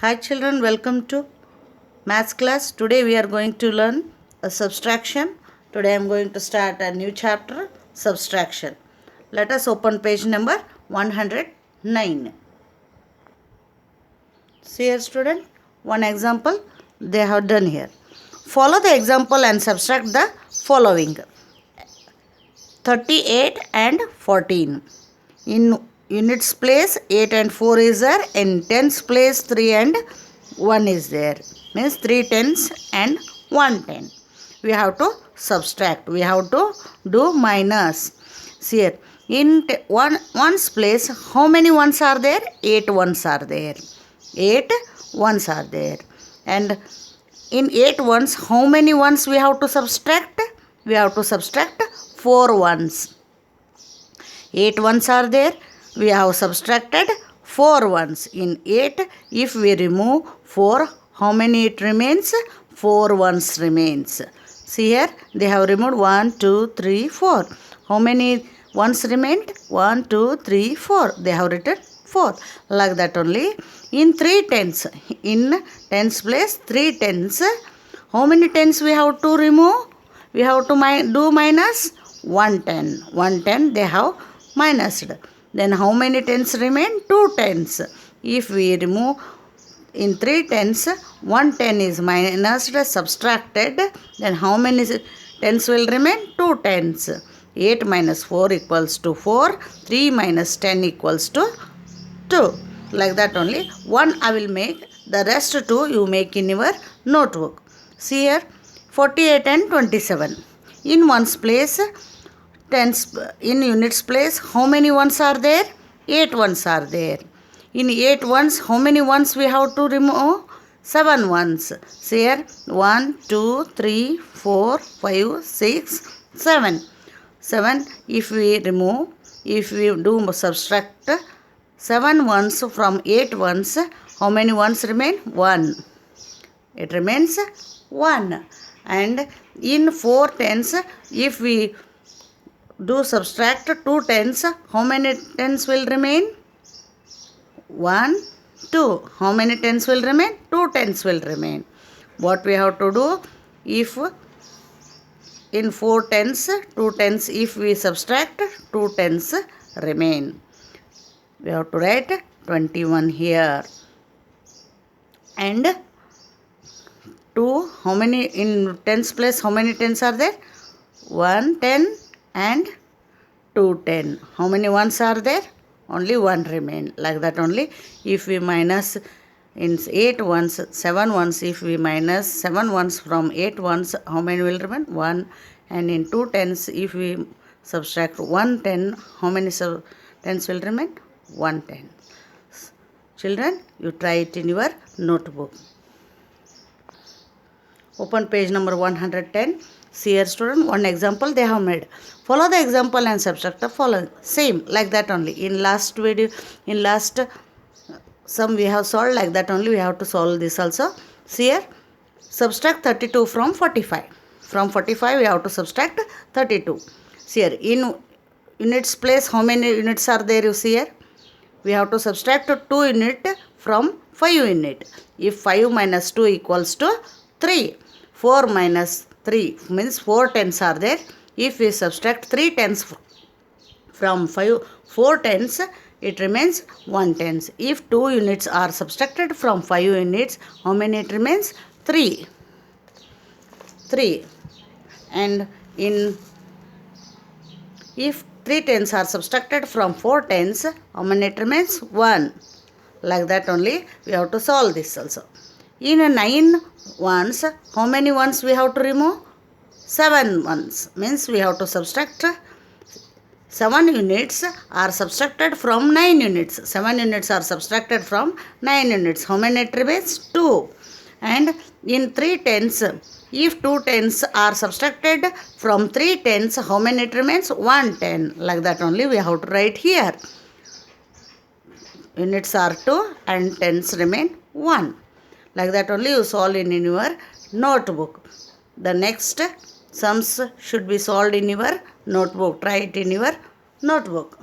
Hi children, welcome to maths class. Today we are going to learn a subtraction. Today I am going to start a new chapter, subtraction. Let us open page number 109. See here student, one example they have done here. Follow the example and subtract the following. 38 and 14. In units place 8 and 4 is there. In tens place 3 and 1 is there. Means 3 tens and 1 10. We have to subtract. We have to do minus. See here. In ones place, how many ones are there? 8 ones are there. 8 ones are there. And in 8 ones, how many ones we have to subtract? We have to subtract 4 ones. 8 ones are there. We have subtracted 4 ones. In 8, if we remove 4, how many it remains? 4 ones remains. See here, they have removed 1, 2, 3, 4. How many ones remained? 1, 2, 3, 4. They have written 4. Like that only. In 3 tens, in tens place 3 tens, how many tens we have to remove? We have to do minus 110. 110 they have minused. Then how many tens remain? 2 tens. If we remove in 3 tens, 110 is minused, subtracted. Then how many tens will remain? 2 tens. 8 minus 4 equals to 4. 3 minus 10 equals to 2. Like that only. 1 I will make. The rest 2 you make in your notebook. See here. 48 and 27. In ones place, tens, in units place, how many ones are there? 8 ones are there. In 8 ones, how many ones we have to remove? 7 ones. See here, 1, 2, 3, 4, 5, 6, 7. 7, if we remove, if we do subtract 7 ones from 8 ones, how many ones remain? 1. It remains 1. And in 4 tens, if we do subtract 2 tens, how many tens will remain? 1, 2. How many tens will remain? 2 tens will remain. What we have to do? If in 4 tens, 2 tens, if we subtract, 2 tens remain. We have to write 21 here. And 2, how many in tens place, how many tens are there? 1 10 and 2 10. How many ones are there? Only 1 remain. Like that only. If we minus in 8 ones, 7 ones, if we minus 7 ones from 8 ones, how many will remain? 1. And in 2 tens, if we subtract 1 10, how many tens will remain? 1 10. Children, you try it in your notebook. Open page number 110. See here student, one example they have made. Follow the example and subtract the following. Same, like that only. In last video, in last sum we have solved, like that only we have to solve this also. See here, subtract 32 from 45. From 45 we have to subtract 32. See here, in units place, how many units are there you see here? We have to subtract 2 unit from 5 unit. If 5 minus 2 equals to 3. 4 minus 3 means 4 tens are there. If we subtract 3 tens from 4 tens, it remains 1 tens. If 2 units are subtracted from 5 units, how many it remains? 3. 3. And if 3 tens are subtracted from 4 tens, how many it remains? 1. Like that only we have to solve this also. In 9 ones, how many ones we have to remove? 7 ones. Means we have to subtract 7 units are subtracted from 9 units. 7 units are subtracted from 9 units. How many it remains? 2. And in 3 tens, if 2 tens are subtracted from 3 tens, how many it remains? 1 10. Like that only we have to write here. Units are 2 and tens remain 1. Like that only you solve in your notebook. The next sums should be solved in your notebook. Try it in your notebook.